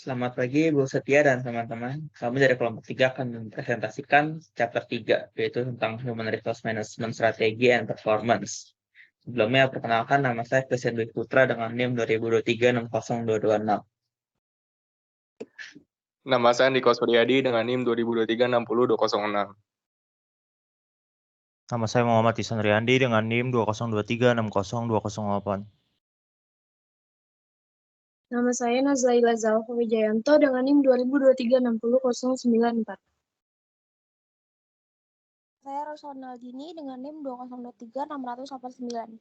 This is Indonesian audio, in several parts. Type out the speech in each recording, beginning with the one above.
Selamat pagi Bu Setia dan teman-teman. Kami dari kelompok 3 akan mempresentasikan chapter 3, yaitu tentang Human Resource Management Strategy and Performance. Sebelumnya, perkenalkan nama saya Christian Dwi Putra dengan NIM 2023-60226. Nama saya Andiko Suryadi dengan NIM 2023-60206. Nama saya Muhammad Ihsan Riyandi dengan NIM 2023-60208. Nama saya Nazlaila Zalfa Wijayanto dengan NIM 2023-60094. Saya Rosona Aldini dengan NIM 2023-689.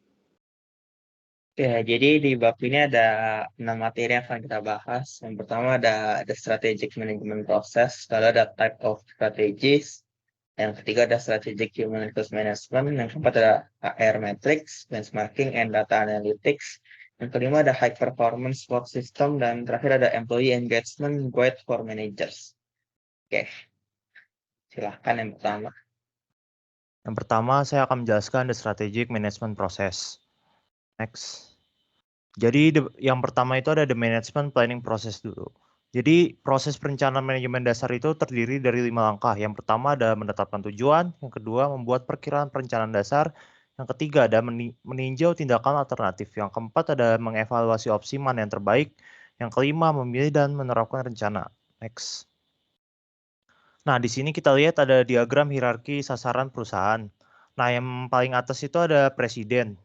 Oke, jadi di bab ini ada 6 materi yang akan kita bahas. Yang pertama ada strategic management process, lalu ada type of strategies, yang ketiga ada strategic human resource management, yang keempat ada HR metrics, benchmarking, and data analytics. Yang kelima ada high performance work system, dan terakhir ada employee engagement guide for managers. Oke, silahkan yang pertama. Yang pertama, saya akan menjelaskan the strategic management process. Next. Jadi yang pertama itu ada the management planning process dulu. Jadi proses perencanaan manajemen dasar itu terdiri dari 5 langkah. Yang pertama ada menetapkan tujuan, yang kedua membuat perkiraan perencanaan dasar, yang ketiga ada meninjau tindakan alternatif, yang keempat ada mengevaluasi opsi mana yang terbaik, yang kelima memilih dan menerapkan rencana. Next. Nah, di sini kita lihat ada diagram hierarki sasaran perusahaan. Nah, yang paling atas itu ada presiden.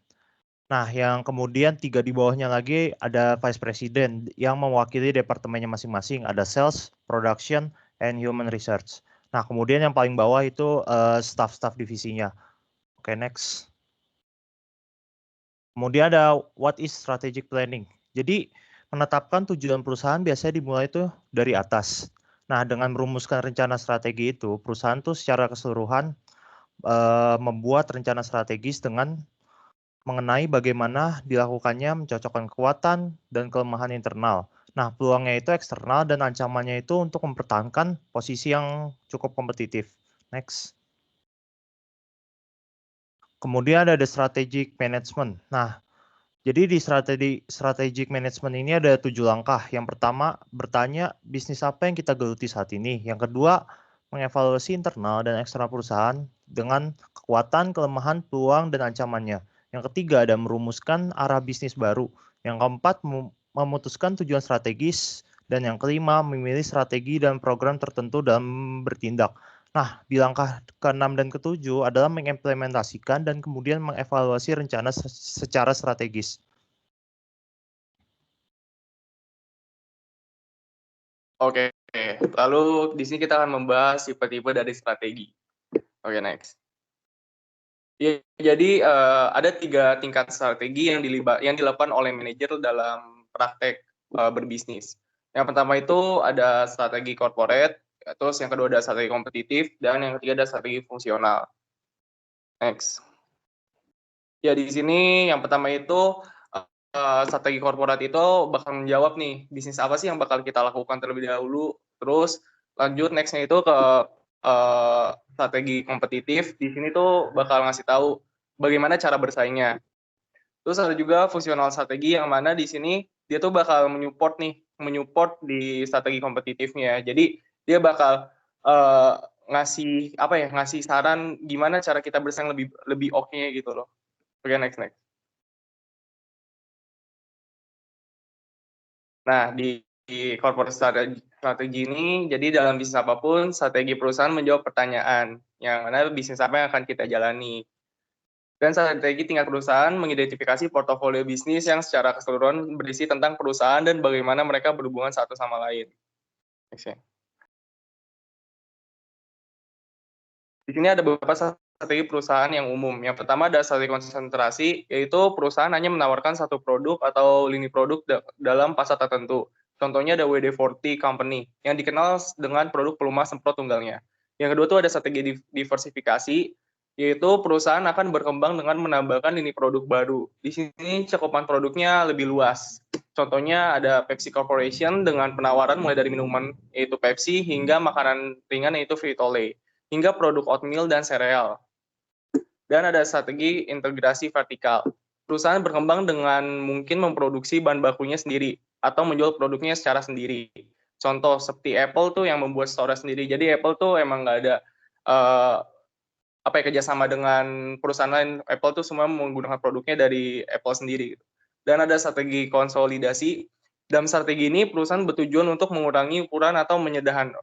Nah, yang kemudian 3 di bawahnya lagi ada vice president yang mewakili departemennya masing-masing. Ada sales, production, and human research. Nah, kemudian yang paling bawah itu staff-staff divisinya. Oke, next. Kemudian ada what is strategic planning. Jadi, menetapkan tujuan perusahaan biasanya dimulai itu dari atas. Nah, dengan merumuskan rencana strategi itu, perusahaan tuh secara keseluruhan membuat rencana strategis dengan mengenai bagaimana dilakukannya mencocokkan kekuatan dan kelemahan internal. Nah, peluangnya itu eksternal dan ancamannya itu untuk mempertahankan posisi yang cukup kompetitif. Next. Kemudian ada the strategic management. Nah, jadi di strategic management ini ada 7 langkah. Yang pertama, bertanya bisnis apa yang kita geluti saat ini. Yang kedua, mengevaluasi internal dan eksternal perusahaan dengan kekuatan, kelemahan, peluang, dan ancamannya. Yang ketiga, ada merumuskan arah bisnis baru. Yang keempat, memutuskan tujuan strategis. Dan yang kelima, memilih strategi dan program tertentu dalam bertindak. Nah, di langkah ke-6 dan ke-7 adalah mengimplementasikan dan kemudian mengevaluasi rencana secara strategis. Oke, lalu di sini kita akan membahas tipe-tipe dari strategi. Oke, next. Ya, jadi ada 3 tingkat strategi yang dilakukan oleh manajer dalam praktek berbisnis. Yang pertama itu ada strategi corporate, terus yang kedua ada strategi kompetitif, dan yang ketiga ada strategi fungsional. Next. Ya, di sini yang pertama itu strategi korporat itu bakal menjawab nih, bisnis apa sih yang bakal kita lakukan terlebih dahulu, terus lanjut next-nya itu ke strategi kompetitif. Di sini tuh bakal ngasih tahu bagaimana cara bersaingnya. Terus ada juga fungsional strategi yang mana di sini dia tuh bakal menyupport di strategi kompetitifnya. Jadi dia bakal ngasih saran gimana cara kita bersaing lebih oke gitu loh. Oke, next. Nah, di corporate strategi ini, jadi dalam bisnis apapun, strategi perusahaan menjawab pertanyaan, yang mana bisnis apa yang akan kita jalani. Dan strategi tingkat perusahaan mengidentifikasi portofolio bisnis yang secara keseluruhan berisi tentang perusahaan dan bagaimana mereka berhubungan satu sama lain. Di sini ada beberapa strategi perusahaan yang umum. Yang pertama ada strategi konsentrasi, yaitu perusahaan hanya menawarkan satu produk atau lini produk dalam pasar tertentu. Contohnya ada WD-40 Company, yang dikenal dengan produk pelumas semprot tunggalnya. Yang kedua itu ada strategi diversifikasi, yaitu perusahaan akan berkembang dengan menambahkan lini produk baru. Di sini cakupan produknya lebih luas. Contohnya ada Pepsi Corporation dengan penawaran mulai dari minuman yaitu Pepsi hingga makanan ringan yaitu Frito-Lay, hingga produk oatmeal dan sereal. Dan ada strategi integrasi vertikal. Perusahaan berkembang dengan mungkin memproduksi bahan bakunya sendiri atau menjual produknya secara sendiri. Contoh seperti Apple tuh yang membuat store sendiri. Jadi Apple tuh emang nggak ada kerjasama dengan perusahaan lain. Apple tuh semua menggunakan produknya dari Apple sendiri. Dan ada strategi konsolidasi. Dalam strategi ini, perusahaan bertujuan untuk mengurangi ukuran atau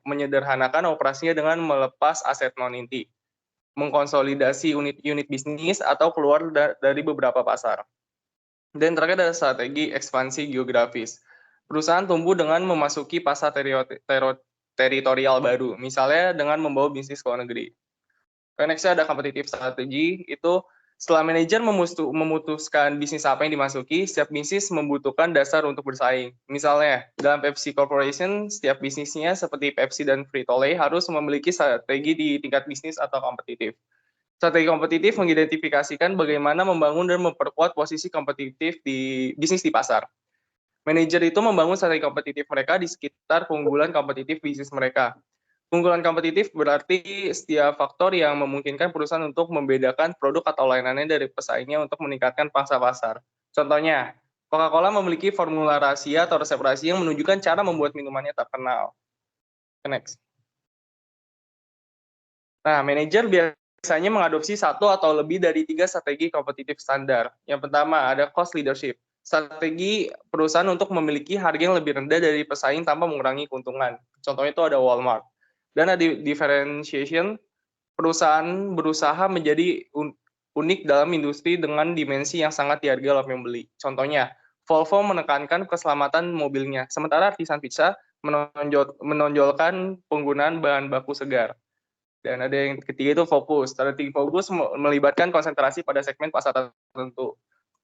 menyederhanakan operasinya dengan melepas aset non-inti, mengkonsolidasi unit bisnis, atau keluar dari beberapa pasar. Dan terakhir ada strategi ekspansi geografis. Perusahaan tumbuh dengan memasuki pasar teritorial baru, misalnya dengan membawa bisnis ke luar negeri. Nextnya ada competitive strategi, itu setelah manajer memutuskan bisnis apa yang dimasuki, setiap bisnis membutuhkan dasar untuk bersaing. Misalnya, dalam Pepsi Corporation, setiap bisnisnya seperti Pepsi dan Frito-Lay harus memiliki strategi di tingkat bisnis atau kompetitif. Strategi kompetitif mengidentifikasikan bagaimana membangun dan memperkuat posisi kompetitif di bisnis di pasar. Manajer itu membangun strategi kompetitif mereka di sekitar keunggulan kompetitif bisnis mereka. Keunggulan kompetitif berarti setiap faktor yang memungkinkan perusahaan untuk membedakan produk atau layanannya dari pesaingnya untuk meningkatkan pangsa pasar. Contohnya, Coca-Cola memiliki formula rahasia atau resep rahasia yang menunjukkan cara membuat minumannya terkenal. Next. Nah, manajer biasanya mengadopsi satu atau lebih dari 3 strategi kompetitif standar. Yang pertama, ada cost leadership. Strategi perusahaan untuk memiliki harga yang lebih rendah dari pesaing tanpa mengurangi keuntungan. Contohnya itu ada Walmart. Dan ada differentiation, perusahaan berusaha menjadi unik dalam industri dengan dimensi yang sangat dihargai oleh pembeli. Contohnya, Volvo menekankan keselamatan mobilnya, sementara artisan pizza menonjolkan penggunaan bahan baku segar. Dan ada yang ketiga itu fokus. Strategi fokus melibatkan konsentrasi pada segmen pasar tertentu.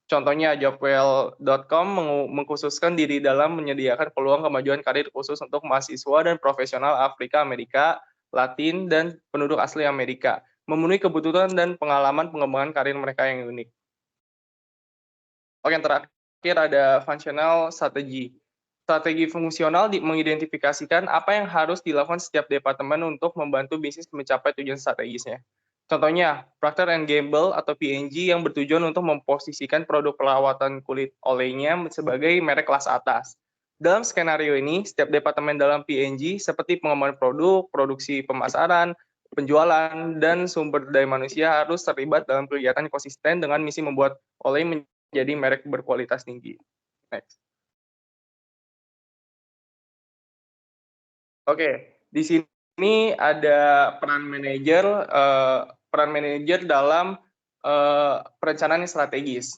Contohnya, Jobwell.com mengkhususkan diri dalam menyediakan peluang kemajuan karir khusus untuk mahasiswa dan profesional Afrika, Amerika, Latin, dan penduduk asli Amerika, memenuhi kebutuhan dan pengalaman pengembangan karir mereka yang unik. Oke, yang terakhir ada functional strategy. Strategi fungsional mengidentifikasikan apa yang harus dilakukan setiap departemen untuk membantu bisnis mencapai tujuan strategisnya. Contohnya, Procter & Gamble atau P&G yang bertujuan untuk memposisikan produk perawatan kulit olehnya sebagai merek kelas atas. Dalam skenario ini, setiap departemen dalam P&G seperti pengembangan produk, produksi pemasaran, penjualan, dan sumber daya manusia harus terlibat dalam kegiatan konsisten dengan misi membuat oleh menjadi merek berkualitas tinggi. Next. Oke, di sini ada peran manajer dalam perencanaan yang strategis.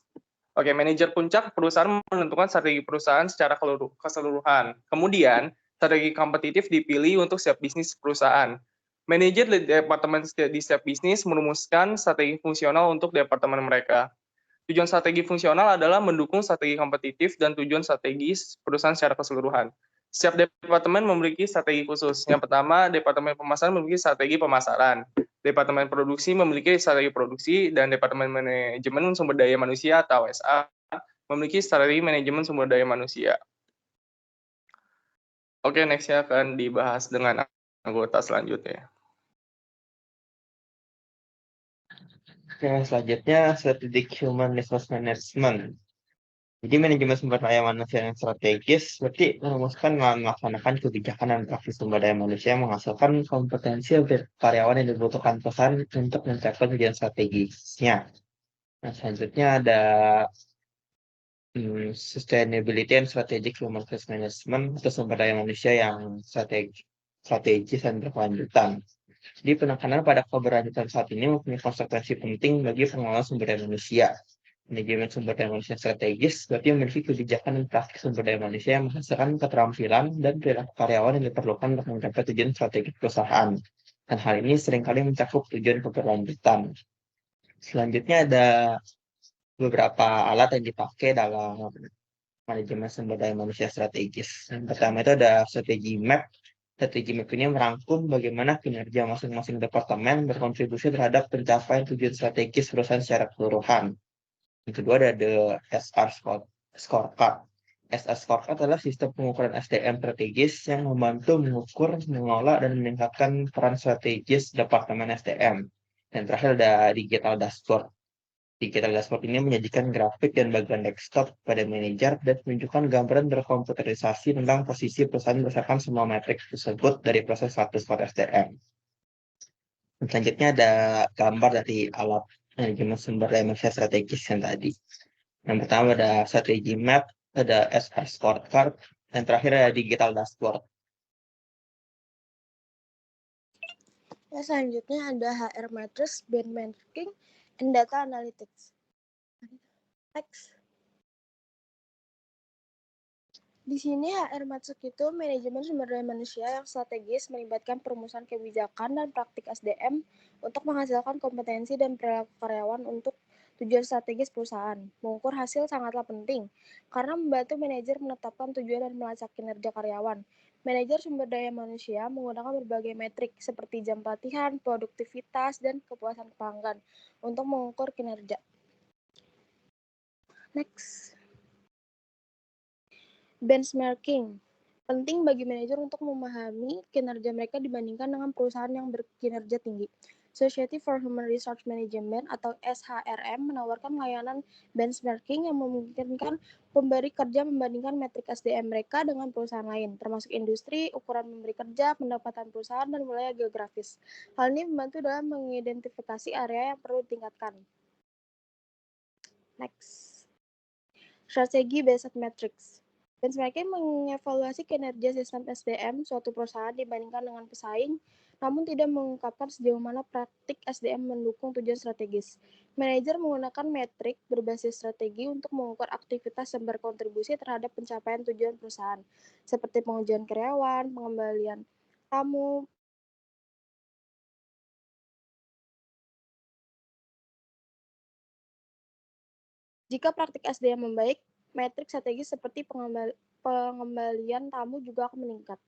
Oke, manajer puncak perusahaan menentukan strategi perusahaan secara keseluruhan. Kemudian, strategi kompetitif dipilih untuk setiap bisnis perusahaan. Manajer departemen di setiap bisnis merumuskan strategi fungsional untuk departemen mereka. Tujuan strategi fungsional adalah mendukung strategi kompetitif dan tujuan strategis perusahaan secara keseluruhan. Setiap departemen memiliki strategi khusus. Yang pertama, Departemen Pemasaran memiliki strategi pemasaran. Departemen Produksi memiliki strategi produksi, dan Departemen Manajemen Sumber Daya Manusia atau SA memiliki strategi manajemen sumber daya manusia. Oke, next-nya akan dibahas dengan anggota selanjutnya. Oke, selanjutnya strategic human resource management. Jadi manajemen sumber daya manusia yang strategis berarti merumuskan melaksanakan kebijakan dan praktis sumber daya manusia yang menghasilkan kompetensi karyawan yang dibutuhkan perusahaan untuk mencapai tujuan strategisnya. Nah, selanjutnya ada sustainability and strategic human resource management atau sumber daya manusia yang strategis dan berkelanjutan. Jadi penekanan pada keberlanjutan saat ini mempunyai konsekuensi penting bagi pengelolaan sumber daya manusia. Manajemen sumber daya manusia strategis berarti memiliki kebijakan dan praktik sumber daya manusia yang menghasilkan keterampilan dan perilaku karyawan yang diperlukan untuk mencapai tujuan strategi perusahaan. Dan hal ini seringkali mencakup tujuan keberlanjutan. Selanjutnya ada beberapa alat yang dipakai dalam manajemen sumber daya manusia strategis. Yang pertama itu ada strategi map. Strategi map ini merangkum bagaimana kinerja masing-masing departemen berkontribusi terhadap pencapaian tujuan strategis perusahaan secara keseluruhan. Yang kedua ada the SR Scorecard. SR Scorecard adalah sistem pengukuran SDM strategis yang membantu mengukur, mengolah, dan meningkatkan peran strategis Departemen SDM. Dan terakhir ada Digital Dashboard. Digital dashboard ini menyajikan grafik dan bagian desktop pada manajer dan menunjukkan gambaran berkomputerisasi tentang posisi perusahaan berdasarkan semua metrik tersebut dari proses satu SWOT SDM. Selanjutnya ada gambar dari alat manajemen sumber daya manusia strategis yang tadi. Yang pertama ada strategi map, ada SR scorecard, dan terakhir ada digital dashboard. Ya, selanjutnya ada HR matrix, benchmarking, and data analytics. Next. Di sini HR matrix itu manajemen sumber daya manusia yang strategis melibatkan perumusan kebijakan dan praktik SDM untuk menghasilkan kompetensi dan perilaku karyawan untuk tujuan strategis perusahaan. Mengukur hasil sangatlah penting karena membantu manajer menetapkan tujuan dan melacak kinerja karyawan. Manajer sumber daya manusia menggunakan berbagai metrik seperti jam pelatihan, produktivitas, dan kepuasan pelanggan untuk mengukur kinerja. Next. Benchmarking. Penting bagi manajer untuk memahami kinerja mereka dibandingkan dengan perusahaan yang berkinerja tinggi. Society for Human Resource Management atau SHRM menawarkan layanan benchmarking yang memungkinkan pemberi kerja membandingkan metrik SDM mereka dengan perusahaan lain, termasuk industri, ukuran pemberi kerja, pendapatan perusahaan, dan wilayah geografis. Hal ini membantu dalam mengidentifikasi area yang perlu ditingkatkan. Next. Strategi Based Metrics. Benchmarking mengevaluasi kinerja sistem SDM suatu perusahaan dibandingkan dengan pesaing, namun tidak mengungkapkan sejauh mana praktik SDM mendukung tujuan strategis. Manajer menggunakan metrik berbasis strategi untuk mengukur aktivitas yang berkontribusi terhadap pencapaian tujuan perusahaan, seperti pengujian karyawan, pengembalian tamu, jika praktik SDM membaik, metrik strategis seperti pengembalian tamu juga akan meningkat.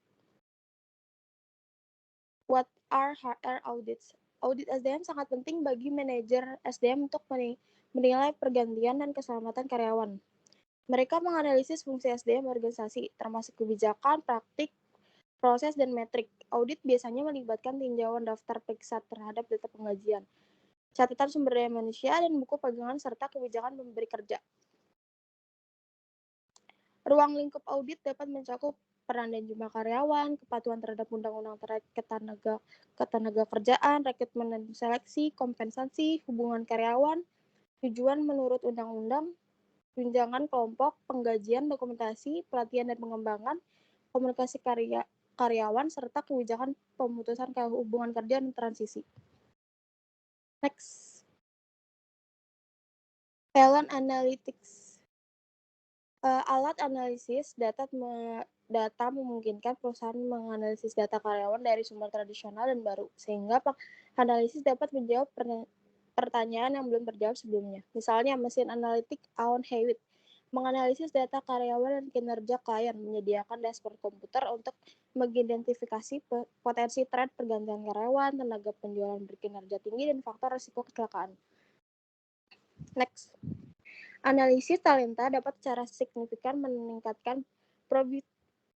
What are HR audits? Audit SDM sangat penting bagi manajer SDM untuk menilai pergantian dan keselamatan karyawan. Mereka menganalisis fungsi SDM organisasi, termasuk kebijakan, praktik, proses, dan metrik. Audit biasanya melibatkan tinjauan daftar periksa terhadap data penggajian, catatan sumber daya manusia, dan buku pegangan serta kebijakan pemberi kerja. Ruang lingkup audit dapat mencakup peran dan jumlah karyawan, kepatuhan terhadap undang-undang terkait ketenaga kerjaan, rekrutmen dan seleksi, kompensasi, hubungan karyawan, tujuan menurut undang-undang, tunjangan kelompok, penggajian, dokumentasi, pelatihan dan pengembangan, komunikasi karyawan, serta kebijakan pemutusan hubungan kerja dan transisi. Next. Talent Analytics. Alat analisis data memungkinkan perusahaan menganalisis data karyawan dari sumber tradisional dan baru, sehingga analisis dapat menjawab pertanyaan yang belum terjawab sebelumnya. Misalnya, mesin analitik Aon Hewitt menganalisis data karyawan dan kinerja klien, menyediakan dashboard komputer untuk mengidentifikasi potensi tren pergantian karyawan, tenaga penjualan berkinerja tinggi, dan faktor risiko kecelakaan. Next. Analisis talenta dapat secara signifikan meningkatkan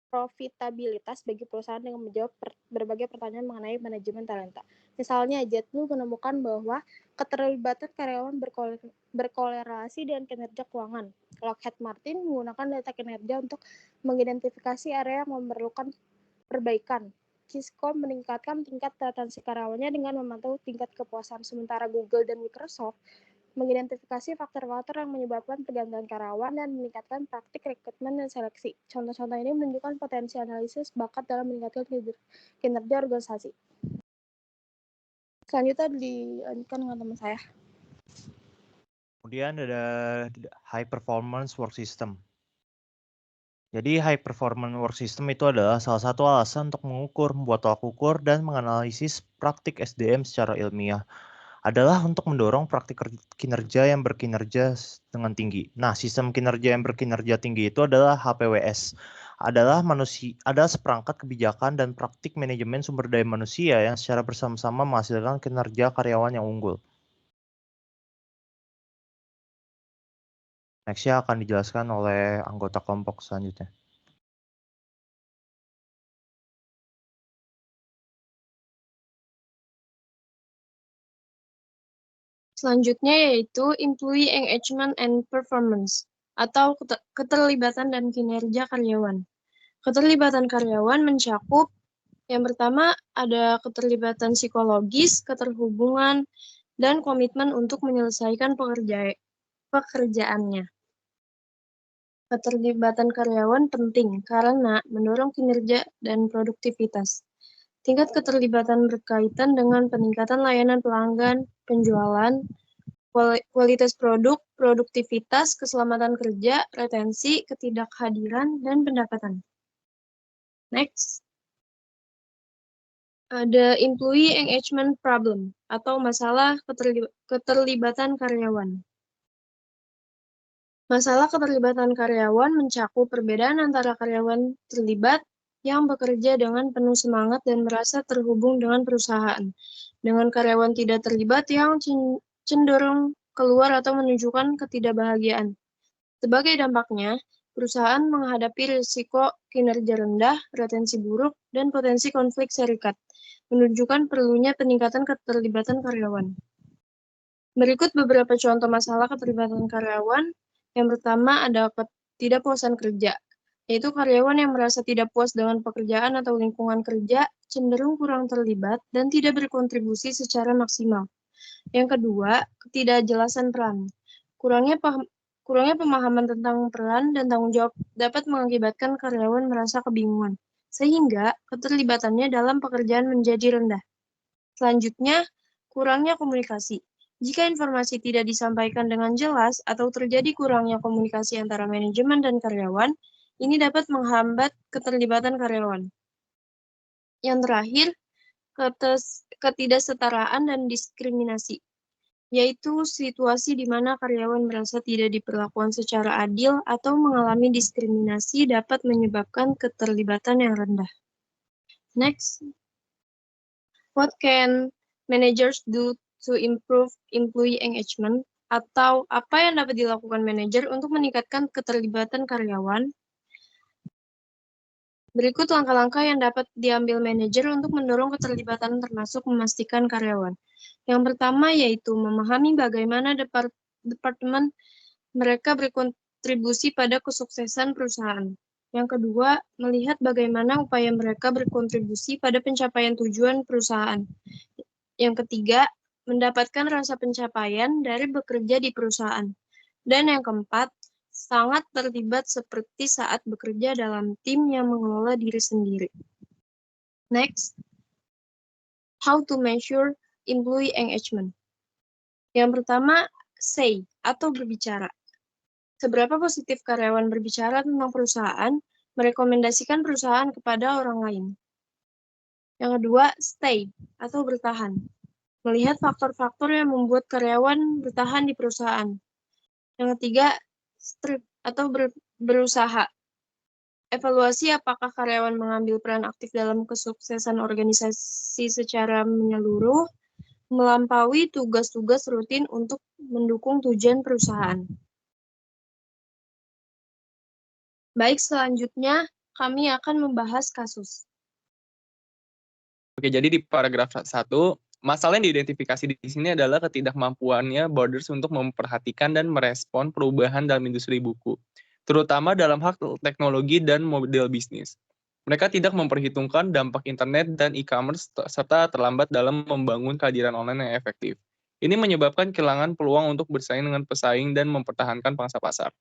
profitabilitas bagi perusahaan dengan menjawab berbagai pertanyaan mengenai manajemen talenta. Misalnya, JetBlue menemukan bahwa keterlibatan karyawan berkorelasi dengan kinerja keuangan. Lockheed Martin menggunakan data kinerja untuk mengidentifikasi area yang memerlukan perbaikan. Kiskom meningkatkan tingkat retensi karyawannya dengan memantau tingkat kepuasan, sementara Google dan Microsoft mengidentifikasi faktor-faktor yang menyebabkan pergantian karyawan dan meningkatkan praktik rekrutmen dan seleksi. Contoh-contoh ini menunjukkan potensi analisis bakat dalam meningkatkan kinerja organisasi. Selanjutnya dilanjutkan dengan teman saya. Kemudian ada High Performance Work System. Jadi High Performance Work System itu adalah salah satu alasan untuk mengukur, membuat tolak ukur, dan menganalisis praktik SDM secara ilmiah. Adalah untuk mendorong praktik kinerja yang berkinerja dengan tinggi. Nah, sistem kinerja yang berkinerja tinggi itu adalah HPWS. Adalah seperangkat kebijakan dan praktik manajemen sumber daya manusia yang secara bersama-sama menghasilkan kinerja karyawan yang unggul. Nextnya akan dijelaskan oleh anggota kelompok selanjutnya. Selanjutnya yaitu Employee Engagement and Performance atau keterlibatan dan kinerja karyawan. Keterlibatan karyawan mencakup yang pertama ada keterlibatan psikologis, keterhubungan, dan komitmen untuk menyelesaikan pekerjaannya. Keterlibatan karyawan penting karena mendorong kinerja dan produktivitas. Tingkat keterlibatan berkaitan dengan peningkatan layanan pelanggan, penjualan, kualitas produk, produktivitas, keselamatan kerja, retensi, ketidakhadiran, dan pendapatan. Next. Ada employee engagement problem atau masalah keterlibatan karyawan. Masalah keterlibatan karyawan mencakup perbedaan antara karyawan terlibat yang bekerja dengan penuh semangat dan merasa terhubung dengan perusahaan, dengan karyawan tidak terlibat yang cenderung keluar atau menunjukkan ketidakbahagiaan. Sebagai dampaknya, perusahaan menghadapi risiko kinerja rendah, retensi buruk, dan potensi konflik serikat, menunjukkan perlunya peningkatan keterlibatan karyawan. Berikut beberapa contoh masalah keterlibatan karyawan. Yang pertama ada ketidakpuasan kerja, yaitu karyawan yang merasa tidak puas dengan pekerjaan atau lingkungan kerja, cenderung kurang terlibat, dan tidak berkontribusi secara maksimal. Yang kedua, ketidakjelasan peran. Kurangnya pemahaman tentang peran dan tanggung jawab dapat mengakibatkan karyawan merasa kebingungan, sehingga keterlibatannya dalam pekerjaan menjadi rendah. Selanjutnya, kurangnya komunikasi. Jika informasi tidak disampaikan dengan jelas atau terjadi kurangnya komunikasi antara manajemen dan karyawan, ini dapat menghambat keterlibatan karyawan. Yang terakhir, ketidaksetaraan dan diskriminasi, yaitu situasi di mana karyawan merasa tidak diperlakukan secara adil atau mengalami diskriminasi dapat menyebabkan keterlibatan yang rendah. Next. What can managers do to improve employee engagement, atau apa yang dapat dilakukan manajer untuk meningkatkan keterlibatan karyawan? Berikut langkah-langkah yang dapat diambil manajer untuk mendorong keterlibatan termasuk memastikan karyawan. Yang pertama yaitu memahami bagaimana departemen mereka berkontribusi pada kesuksesan perusahaan. Yang kedua, melihat bagaimana upaya mereka berkontribusi pada pencapaian tujuan perusahaan. Yang ketiga, mendapatkan rasa pencapaian dari bekerja di perusahaan. Dan yang keempat, sangat terlibat seperti saat bekerja dalam tim yang mengelola diri sendiri. Next, how to measure employee engagement. Yang pertama, say atau berbicara. Seberapa positif karyawan berbicara tentang perusahaan, merekomendasikan perusahaan kepada orang lain. Yang kedua, stay atau bertahan. Melihat faktor-faktor yang membuat karyawan bertahan di perusahaan. Yang ketiga, strive atau berusaha. Evaluasi apakah karyawan mengambil peran aktif dalam kesuksesan organisasi secara menyeluruh, melampaui tugas-tugas rutin untuk mendukung tujuan perusahaan. Baik, selanjutnya kami akan membahas kasus. Oke, jadi di paragraf 1, masalah yang diidentifikasi di sini adalah ketidakmampuannya Borders untuk memperhatikan dan merespon perubahan dalam industri buku, terutama dalam hal teknologi dan model bisnis. Mereka tidak memperhitungkan dampak internet dan e-commerce serta terlambat dalam membangun kehadiran online yang efektif. Ini menyebabkan kehilangan peluang untuk bersaing dengan pesaing dan mempertahankan pangsa pasar.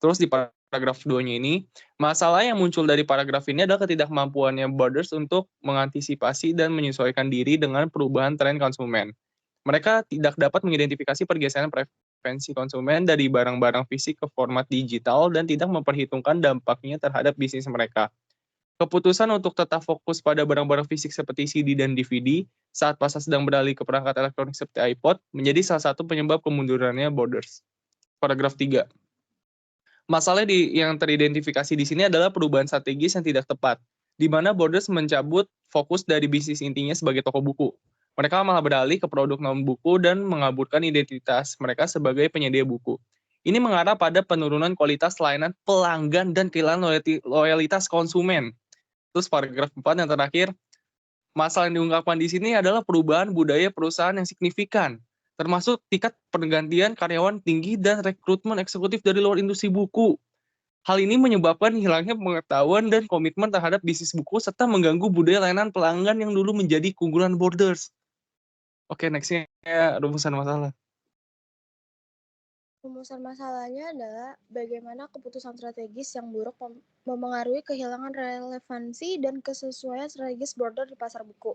Terus di paragraf 2-nya ini, masalah yang muncul dari paragraf ini adalah ketidakmampuannya Borders untuk mengantisipasi dan menyesuaikan diri dengan perubahan tren konsumen. Mereka tidak dapat mengidentifikasi pergeseran preferensi konsumen dari barang-barang fisik ke format digital dan tidak memperhitungkan dampaknya terhadap bisnis mereka. Keputusan untuk tetap fokus pada barang-barang fisik seperti CD dan DVD saat pasar sedang beralih ke perangkat elektronik seperti iPod menjadi salah satu penyebab kemundurannya Borders. Paragraf 3. Masalah yang teridentifikasi di sini adalah perubahan strategis yang tidak tepat, di mana Borders mencabut fokus dari bisnis intinya sebagai toko buku. Mereka malah beralih ke produk non-buku dan mengaburkan identitas mereka sebagai penyedia buku. Ini mengarah pada penurunan kualitas layanan pelanggan dan kehilangan loyalitas konsumen. Terus paragraf 4 yang terakhir, masalah yang diungkapkan di sini adalah perubahan budaya perusahaan yang signifikan, termasuk tingkat pergantian karyawan tinggi dan rekrutmen eksekutif dari luar industri buku. Hal ini menyebabkan hilangnya pengetahuan dan komitmen terhadap bisnis buku serta mengganggu budaya layanan pelanggan yang dulu menjadi keunggulan Borders. Oke, nextnya rumusan masalah. Rumusan masalahnya adalah bagaimana keputusan strategis yang buruk memengaruhi kehilangan relevansi dan kesesuaian strategis border di pasar buku.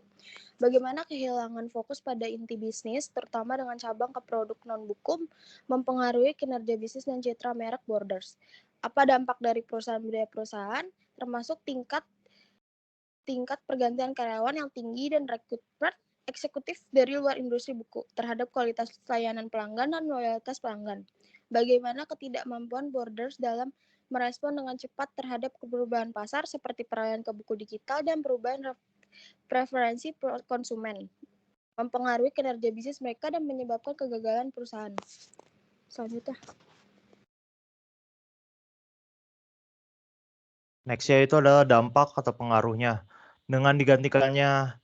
Bagaimana kehilangan fokus pada inti bisnis, terutama dengan cabang ke produk non-buku, mempengaruhi kinerja bisnis dan citra merek Borders. Apa dampak dari perusahaan budaya perusahaan, termasuk tingkat pergantian karyawan yang tinggi dan rekrutmen eksekutif dari luar industri buku terhadap kualitas layanan pelanggan dan loyalitas pelanggan. Bagaimana ketidakmampuan Borders dalam merespon dengan cepat terhadap perubahan pasar seperti peralihan ke buku digital dan perubahan preferensi konsumen, mempengaruhi kinerja bisnis mereka dan menyebabkan kegagalan perusahaan. Selanjutnya. Nextnya itu adalah dampak atau pengaruhnya. Dengan digantikannya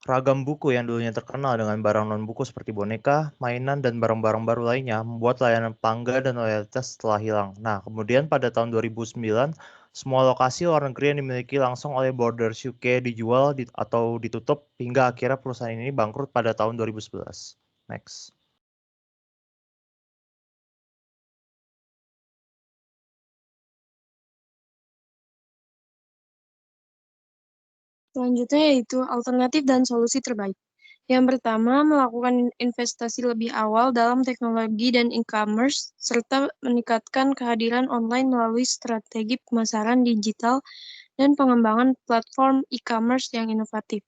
ragam buku yang dulunya terkenal dengan barang non-buku seperti boneka, mainan, dan barang-barang baru lainnya membuat layanan pelanggan dan loyalitas telah hilang. Nah, kemudian pada tahun 2009, semua lokasi luar negeri yang dimiliki langsung oleh Borders UK dijual atau ditutup hingga akhirnya perusahaan ini bangkrut pada tahun 2011. Next. Selanjutnya yaitu alternatif dan solusi terbaik. Yang pertama, melakukan investasi lebih awal dalam teknologi dan e-commerce, serta meningkatkan kehadiran online melalui strategi pemasaran digital dan pengembangan platform e-commerce yang inovatif.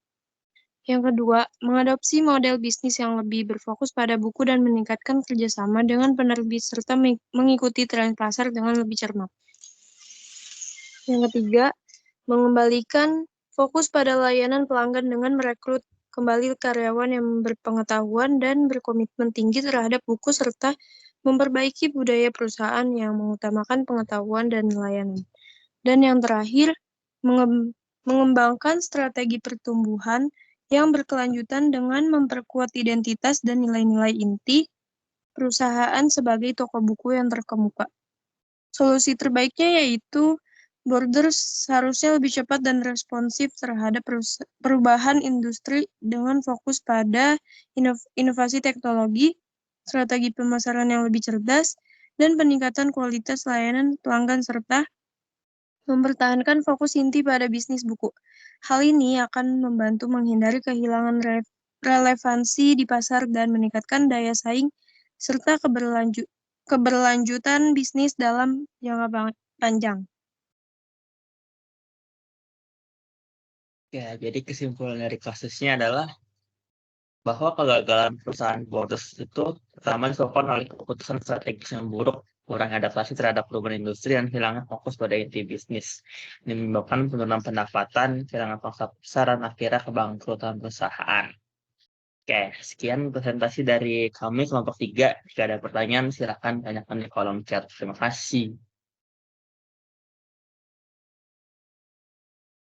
Yang kedua, mengadopsi model bisnis yang lebih berfokus pada buku dan meningkatkan kerjasama dengan penerbit serta mengikuti tren pasar dengan lebih cermat. Yang ketiga, mengembalikan fokus pada layanan pelanggan dengan merekrut kembali karyawan yang berpengetahuan dan berkomitmen tinggi terhadap buku serta memperbaiki budaya perusahaan yang mengutamakan pengetahuan dan layanan. Dan yang terakhir, mengembangkan strategi pertumbuhan yang berkelanjutan dengan memperkuat identitas dan nilai-nilai inti perusahaan sebagai toko buku yang terkemuka. Solusi terbaiknya yaitu Borders seharusnya lebih cepat dan responsif terhadap perubahan industri dengan fokus pada inovasi teknologi, strategi pemasaran yang lebih cerdas, dan peningkatan kualitas layanan pelanggan serta mempertahankan fokus inti pada bisnis buku. Hal ini akan membantu menghindari kehilangan relevansi di pasar dan meningkatkan daya saing serta keberlanjutan bisnis dalam jangka panjang. Ya, jadi kesimpulan dari kasusnya adalah bahwa kegagalan perusahaan Borders itu pertama disebabkan oleh keputusan strategis yang buruk, kurang adaptasi terhadap perubahan industri, dan hilangnya fokus pada inti bisnis. Ini menyebabkan penurunan pendapatan, kehilangan pangsa pasar, dan akhirnya kebangkrutan perusahaan. Oke, sekian presentasi dari kami kelompok 3. Jika ada pertanyaan, silakan tanyakan di kolom chat. Terima kasih.